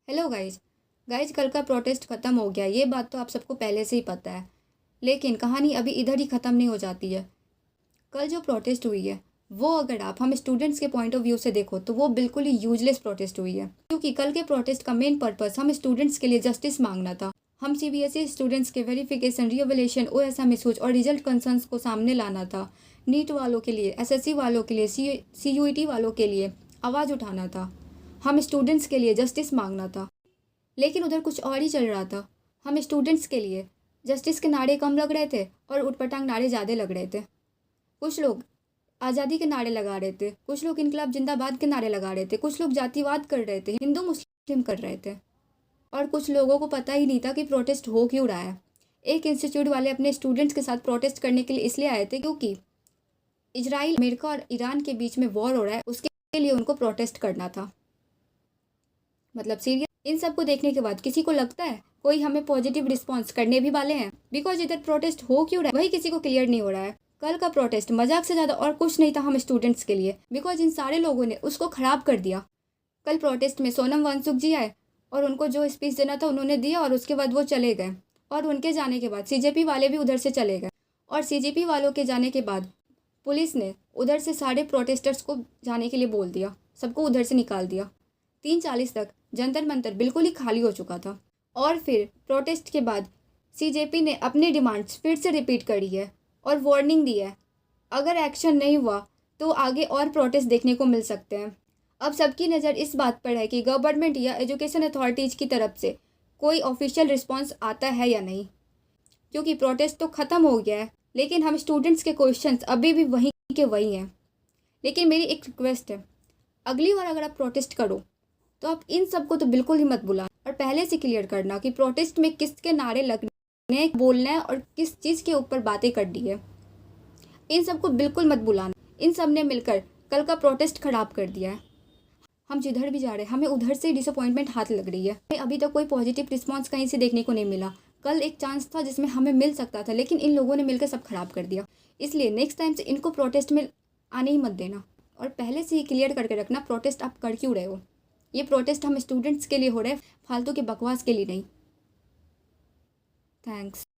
Hello guys. कल का protest ख़त्म हो गया, ये बात तो आप सबको पहले से ही पता है। लेकिन कहानी अभी इधर ही ख़त्म नहीं हो जाती है। कल जो प्रोटेस्ट हुई है वो अगर आप हम स्टूडेंट्स के पॉइंट ऑफ व्यू से देखो तो वो बिल्कुल ही यूजलेस प्रोटेस्ट हुई है, क्योंकि कल के प्रोटेस्ट का मेन पर्पस हम स्टूडेंट्स के लिए जस्टिस मांगना था। हम सीबीएसई स्टूडेंट्स के वेरिफिकेशन, रीएवैल्यूएशन, ओएसएम इशूज और रिजल्ट कंसर्न्स को सामने लाना था। नीट वालों के लिए, एसएससी वालों के लिए, सीयूईटी वालों के लिए आवाज़ उठाना था। हम स्टूडेंट्स के लिए जस्टिस मांगना था। लेकिन उधर कुछ और ही चल रहा था। हम स्टूडेंट्स के लिए जस्टिस के नारे कम लग रहे थे और उटपटांग नारे ज़्यादा लग रहे थे। कुछ लोग आज़ादी के नारे लगा रहे थे, कुछ लोग इनकलाब जिंदाबाद के नारे लगा रहे थे, कुछ लोग जातिवाद कर रहे थे, हिंदू मुस्लिम कर रहे थे, और कुछ लोगों को पता ही नहीं था कि प्रोटेस्ट हो क्यों रहा है। एक इंस्टीट्यूट वाले अपने स्टूडेंट्स के साथ प्रोटेस्ट करने के लिए इसलिए आए थे क्योंकि इजराइल, अमेरिका और ईरान के बीच में वॉर हो रहा है, उसके लिए उनको प्रोटेस्ट करना था। मतलब सीरियस। इन सब को देखने के बाद किसी को लगता है कोई हमें पॉजिटिव रिस्पॉन्स करने भी वाले हैं? बिकॉज इधर प्रोटेस्ट हो क्यों रहा है वही किसी को क्लियर नहीं हो रहा है। कल का प्रोटेस्ट मजाक से ज़्यादा और कुछ नहीं था हम स्टूडेंट्स के लिए, बिकॉज इन सारे लोगों ने उसको ख़राब कर दिया। कल प्रोटेस्ट में सोनम वांगचुक जी आए और उनको जो स्पीच देना था उन्होंने दिया, और उसके बाद वो चले गए। और उनके जाने के बाद सीजेपी वाले भी उधर से चले गए, और सीजेपी वालों के जाने के बाद पुलिस ने उधर से सारे प्रोटेस्टर्स को जाने के लिए बोल दिया, सबको उधर से निकाल दिया। 3:40 तक जंतर मंतर बिल्कुल ही खाली हो चुका था। और फिर प्रोटेस्ट के बाद सीजेपी ने अपनी डिमांड्स फिर से रिपीट करी है और वार्निंग दी है, अगर एक्शन नहीं हुआ तो आगे और प्रोटेस्ट देखने को मिल सकते हैं। अब सबकी नज़र इस बात पर है कि गवर्नमेंट या एजुकेशन अथॉरिटीज़ की तरफ से कोई ऑफिशियल रिस्पॉन्स आता है या नहीं, क्योंकि प्रोटेस्ट तो ख़त्म हो गया है लेकिन हम स्टूडेंट्स के क्वेश्चंस अभी भी वहीं के वही हैं। लेकिन मेरी एक रिक्वेस्ट है, अगली बार अगर आप प्रोटेस्ट करो तो आप इन सबको तो बिल्कुल ही मत बुलाना, और पहले से क्लियर करना कि प्रोटेस्ट में किसके नारे लगने, बोलना है और किस चीज़ के ऊपर बातें करनी है। इन सबको बिल्कुल मत बुलाना। इन सब ने मिलकर कल का प्रोटेस्ट खराब कर दिया है। हम जिधर भी जा रहे हैं हमें उधर से डिसअपॉइंटमेंट हाथ लग रही है। हमें अभी तक कोई पॉजिटिव रिस्पॉन्स कहीं से देखने को नहीं मिला। कल एक चांस था जिसमें हमें मिल सकता था, लेकिन इन लोगों ने मिलकर सब खराब कर दिया। इसलिए नेक्स्ट टाइम से इनको प्रोटेस्ट में आने ही मत देना, और पहले से ही क्लियर करके रखना प्रोटेस्ट आप कर क्यों रहे हो। ये प्रोटेस्ट हम स्टूडेंट्स के लिए हो रहे हैं, फालतू के बकवास के लिए नहीं। थैंक्स।